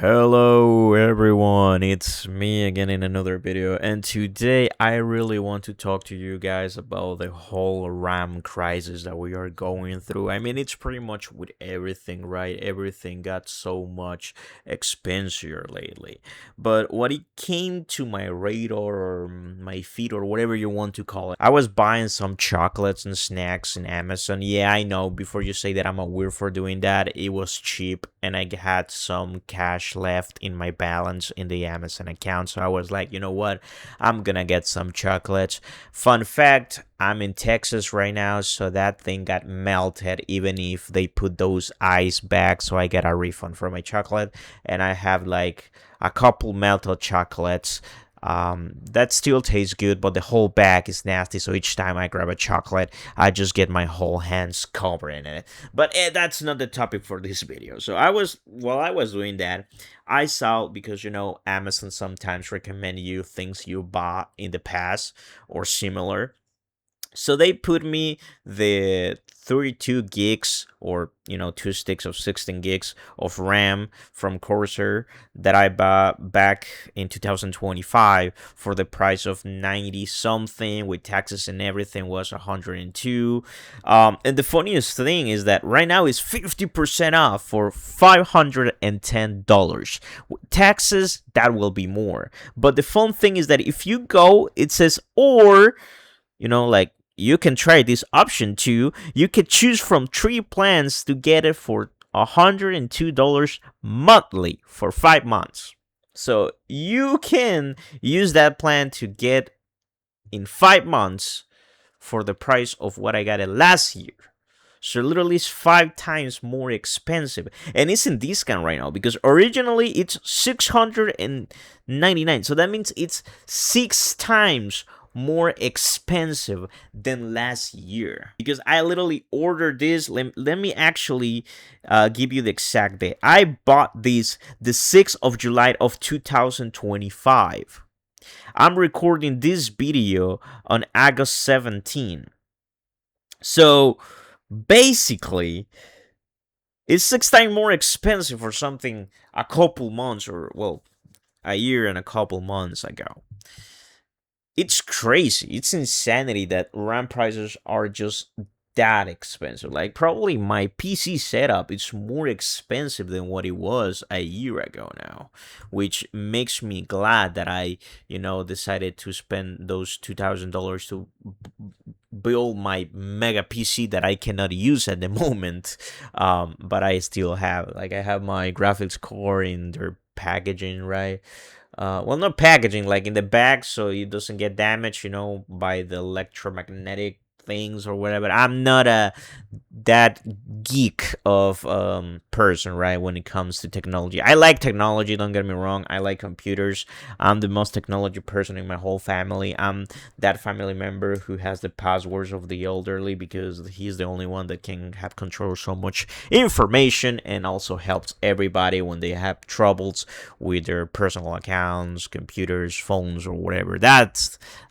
Hello everyone, it's me again in another video, and today I really want to talk to you guys about the whole RAM crisis that we are going through. I mean, it's pretty much with everything, right? Everything got so much expensive lately. But what it came to my radar or my feed or whatever you want to call it, I was buying some chocolates and snacks in Amazon. Yeah, I know, before you say that I'm a weird for doing that, it was cheap and I had some cash left in my balance in the Amazon account. So I was like, you know what? I'm gonna get some chocolates. Fun fact, I'm in Texas right now, so that thing got melted even if they put those ice back. So I get a refund for my chocolate, and I have like a couple melted chocolates that still tastes good, but the whole bag is nasty. So each time I grab a chocolate, I just get my whole hands covered in it. But that's not the topic for this video. So while I was doing that, I saw, because Amazon sometimes recommend you things you bought in the past or similar, so they put me the 32 gigs, or two sticks of 16 gigs of RAM from Corsair that I bought back in 2025 for the price of 90 something, with taxes and everything was 102. And the funniest thing is that right now is 50% off for $510. With taxes, that will be more. But the fun thing is that if you go, it says, or like, you can try this option too. You can choose from three plans to get it for $102 monthly for 5 months. So you can use that plan to get in 5 months for the price of what I got it last year. So literally it's 5 times more expensive. And it's in discount right now because originally it's 699. So that means it's 6 times more expensive than last year, because I literally ordered this. Let me actually give you the exact date. I bought this the 6th of July of 2025. I'm recording this video on August 17. So basically, it's 6 times more expensive for something a couple months, or well, a year and a couple months ago. It's crazy. It's insanity that RAM prices are just that expensive. Like, probably my PC setup is more expensive than what it was a year ago now, which makes me glad that I, decided to spend those $2,000 to build my mega PC that I cannot use at the moment. But I still have, like, I have my graphics core in their packaging, right? Well, not packaging, like in the bag, so it doesn't get damaged, by the electromagnetic things or whatever. I'm not a that geek of person, right? When it comes to technology, I like technology. Don't get me wrong. I like computers. I'm the most technology person in my whole family. I'm that family member who has the passwords of the elderly, because he's the only one that can have control of so much information, and also helps everybody when they have troubles with their personal accounts, computers, phones, or whatever.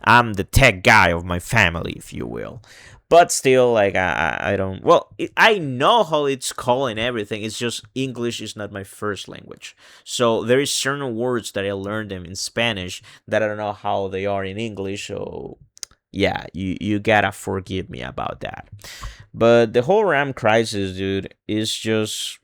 I'm the tech guy of my family, if you will. But still, like, I don't. Well, I know how it's called and everything. It's just English is not my first language, so there is certain words that I learned them in Spanish that I don't know how they are in English. So yeah, you gotta forgive me about that. But the whole RAM crisis, dude, is just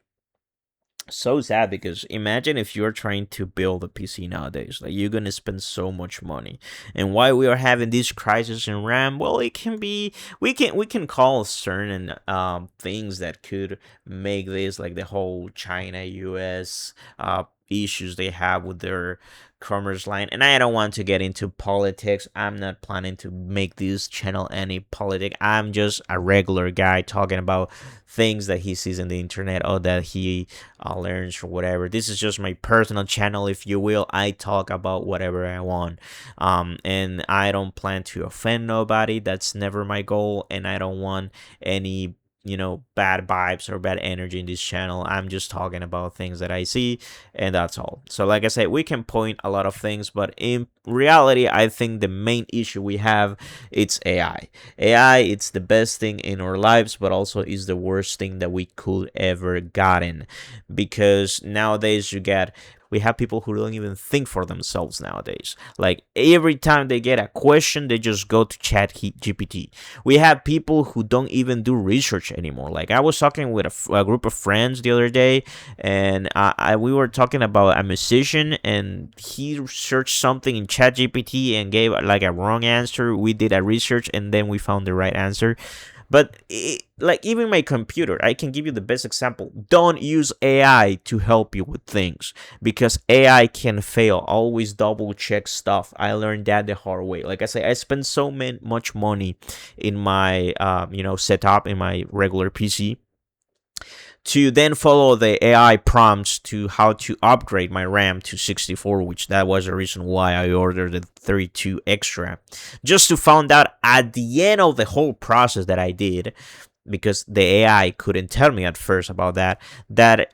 so sad, because imagine if you're trying to build a PC nowadays, like, you're gonna spend so much money. And why we are having this crisis in RAM? Well, it can be, we can call certain things that could make this, like the whole China US issues they have with their commerce line. And I don't want to get into politics. I'm not planning to make this channel any politic. I'm just a regular guy talking about things that he sees in the internet, or that he learns, or whatever. This is just my personal channel, if you will. I talk about whatever I want, and I don't plan to offend nobody. That's never my goal, and I don't want any bad vibes or bad energy in this channel. I'm just talking about things that I see, and that's all. So like I said, we can point a lot of things, but in reality, I think the main issue we have, it's AI. It's the best thing in our lives, but also is the worst thing that we could ever gotten, because nowadays we have people who don't even think for themselves nowadays. Like every time they get a question, they just go to chat GPT. We have people who don't even do research anymore. Like I was talking with a group of friends the other day, and we were talking about a musician, and he searched something in chat GPT and gave like a wrong answer. We did a research, and then we found the right answer. But like even my computer, I can give you the best example. Don't use AI to help you with things, because AI can fail. Always double check stuff. I learned that the hard way. Like I say, I spend much money in my setup in my regular PC, to then follow the AI prompts to how to upgrade my RAM to 64, which that was the reason why I ordered the 32 extra, just to find out at the end of the whole process that I did, because the AI couldn't tell me at first about that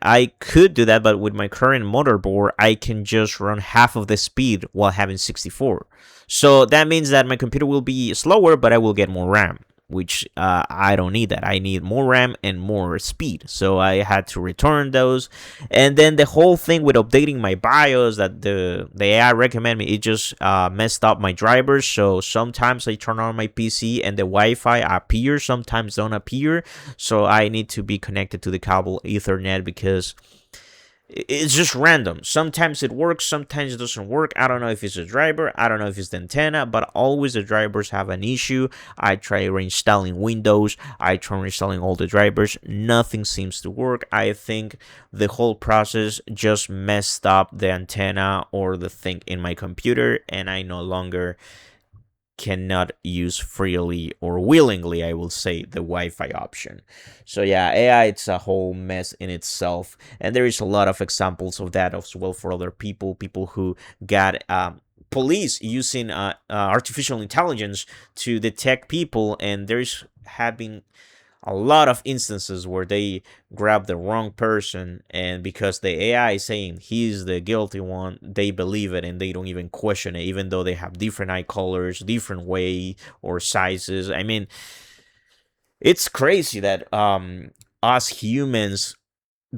I could do that, but with my current motherboard, I can just run half of the speed while having 64. So that means that my computer will be slower, but I will get more RAM, which I don't need that. I need more RAM and more speed. So I had to return those. And then the whole thing with updating my BIOS that the AI recommend me, it just messed up my drivers. So sometimes I turn on my PC and the Wi-Fi appears, sometimes don't appear. So I need to be connected to the cable Ethernet, because it's just random. Sometimes it works, sometimes it doesn't work. I don't know if it's the driver, I don't know if it's the antenna, but always the drivers have an issue. I try reinstalling Windows, I try reinstalling all the drivers, nothing seems to work. I think the whole process just messed up the antenna or the thing in my computer, and I no longer cannot use freely or willingly, I will say, the Wi-Fi option. So yeah, AI, it's a whole mess in itself, and there is a lot of examples of that as well for other people who got police using artificial intelligence to detect people, and there's having a lot of instances where they grab the wrong person, and because the AI is saying he's the guilty one, they believe it and they don't even question it, even though they have different eye colors, different way or sizes. I mean, it's crazy that us humans,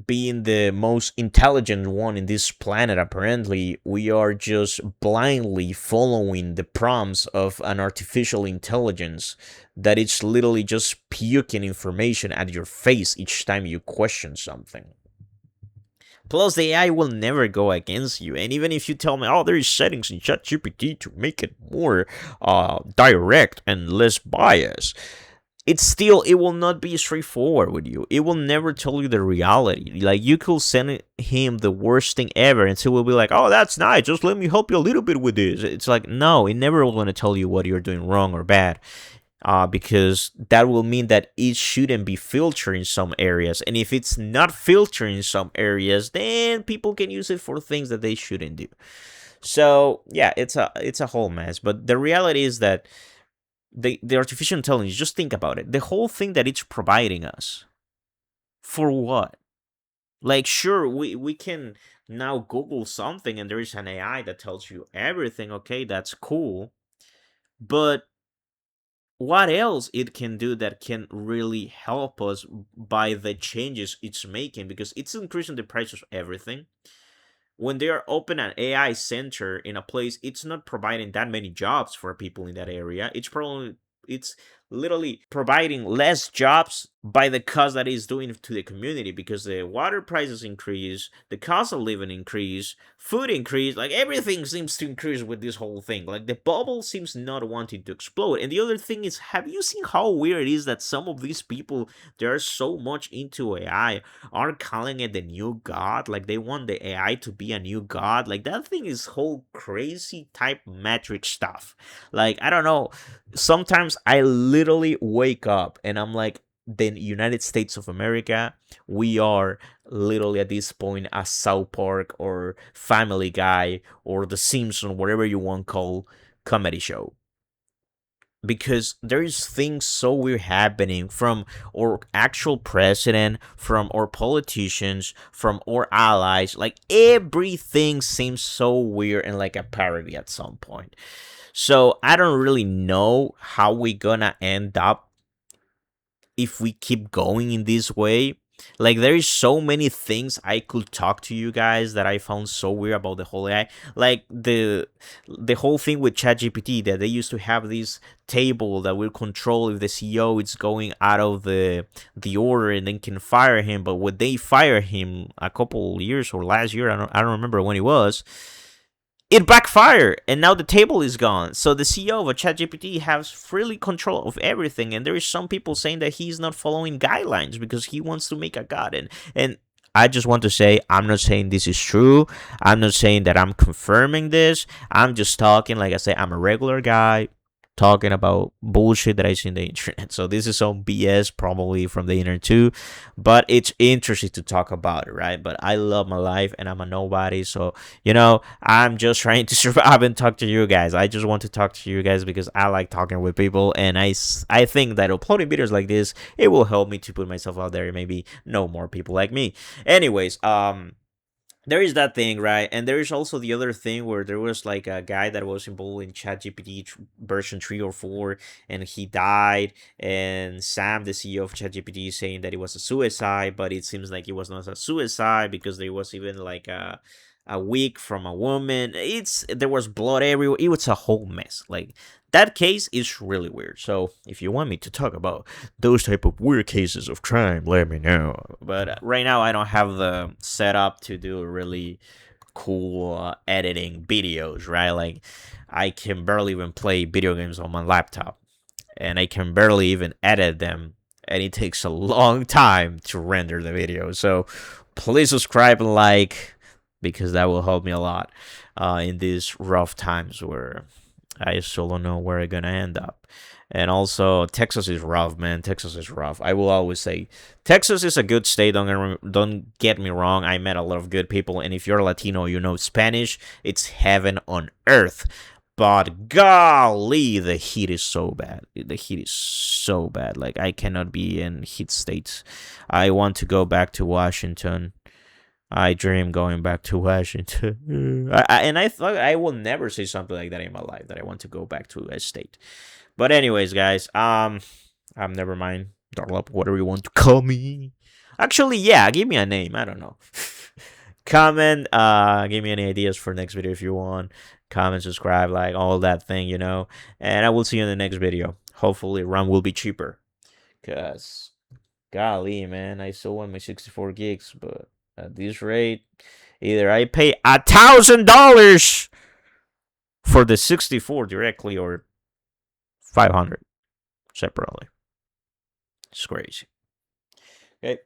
being the most intelligent one in this planet, apparently we are just blindly following the prompts of an artificial intelligence that it's literally just puking information at your face each time you question something. Plus, the AI will never go against you, and even if you tell me, oh, there is settings in ChatGPT to make it more direct and less biased, it will not be straightforward with you. It will never tell you the reality. Like, you could send him the worst thing ever, and so will be like, oh, that's nice, just let me help you a little bit with this. It's like, no, it never will going to tell you what you're doing wrong or bad, because that will mean that it shouldn't be filtered in some areas, and if it's not filtered in some areas, then people can use it for things that they shouldn't do. So yeah, it's a whole mess, but the reality is that the artificial intelligence, just think about it. The whole thing that it's providing us, for what? Like, sure, we can now Google something and there is an AI that tells you everything. Okay, that's cool. But what else it can do that can really help us by the changes it's making? Because it's increasing the price of everything. When they are open an AI center in a place, it's not providing that many jobs for people in that area. It's literally providing less jobs by the cost that it's doing to the community, because the water prices increase, the cost of living increase, food increase, like everything seems to increase with this whole thing. Like the bubble seems not wanting to explode. And the other thing is, have you seen how weird it is that some of these people, they are so much into AI, are calling it the new god? Like they want the AI to be a new god. Like that thing is whole crazy type metric stuff. Like, I don't know, sometimes I literally wake up and I'm like, the United States of America, we are literally at this point a South Park or Family Guy or The Simpsons, whatever you want to call comedy show. because there is things so weird happening from our actual president, from our politicians, from our allies. Like everything seems so weird and like a parody at some point. So I don't really know how we gonna end up if we keep going in this way. Like there is so many things I could talk to you guys that I found so weird about the whole AI. Like the whole thing with ChatGPT, that they used to have this table that will control if the CEO is going out of the order and then can fire him. But when they fire him a couple years or last year, I don't remember when it was, it backfired and now the table is gone. So the CEO of a ChatGPT has freely control of everything, and there is some people saying that he's not following guidelines because he wants to make a god. And I just want to say, I'm not saying this is true. I'm not saying that I'm confirming this. I'm just talking, like I say, I'm a regular guy talking about bullshit that I see in the internet. So this is some BS probably from the internet too, but it's interesting to talk about it, right? But I love my life and I'm a nobody, so I'm just trying to survive and talk to you guys. I just want to talk to you guys because I like talking with people, and I think that uploading videos like this, it will help me to put myself out there and maybe know more people like me. Anyways, there is that thing, right? And there is also the other thing where there was like a guy that was involved in ChatGPT version 3 or 4, and he died. And Sam, the CEO of ChatGPT, is saying that it was a suicide, but it seems like it was not a suicide because there was even like a wig from a woman. There was blood everywhere. It was a whole mess. Like that case is really weird. So if you want me to talk about those type of weird cases of crime, let me know. But right now, I don't have the setup to do really cool editing videos, right? Like I can barely even play video games on my laptop, and I can barely even edit them, and it takes a long time to render the video. So please subscribe and like, because that will help me a lot in these rough times where I still don't know where I'm gonna end up. And also, Texas is rough, man. Texas is rough. I will always say, Texas is a good state. Don't get me wrong. I met a lot of good people, and if you're Latino, you know Spanish. It's heaven on earth. But golly, the heat is so bad. The heat is so bad. Like I cannot be in heat states. I want to go back to Washington. I dream going back to Washington. And I thought I will never say something like that in my life, that I want to go back to a state. But anyways, guys, never mind. Darlop, whatever you want to call me. Actually, yeah, give me a name. I don't know. Comment, give me any ideas for next video if you want. Comment, subscribe, like all that thing. And I will see you in the next video. Hopefully, RAM will be cheaper. Cause, golly, man, I still want my 64 gigs, but at this rate, either I pay $1,000 for the 64 directly or 500 separately. It's crazy. Okay,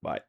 bye.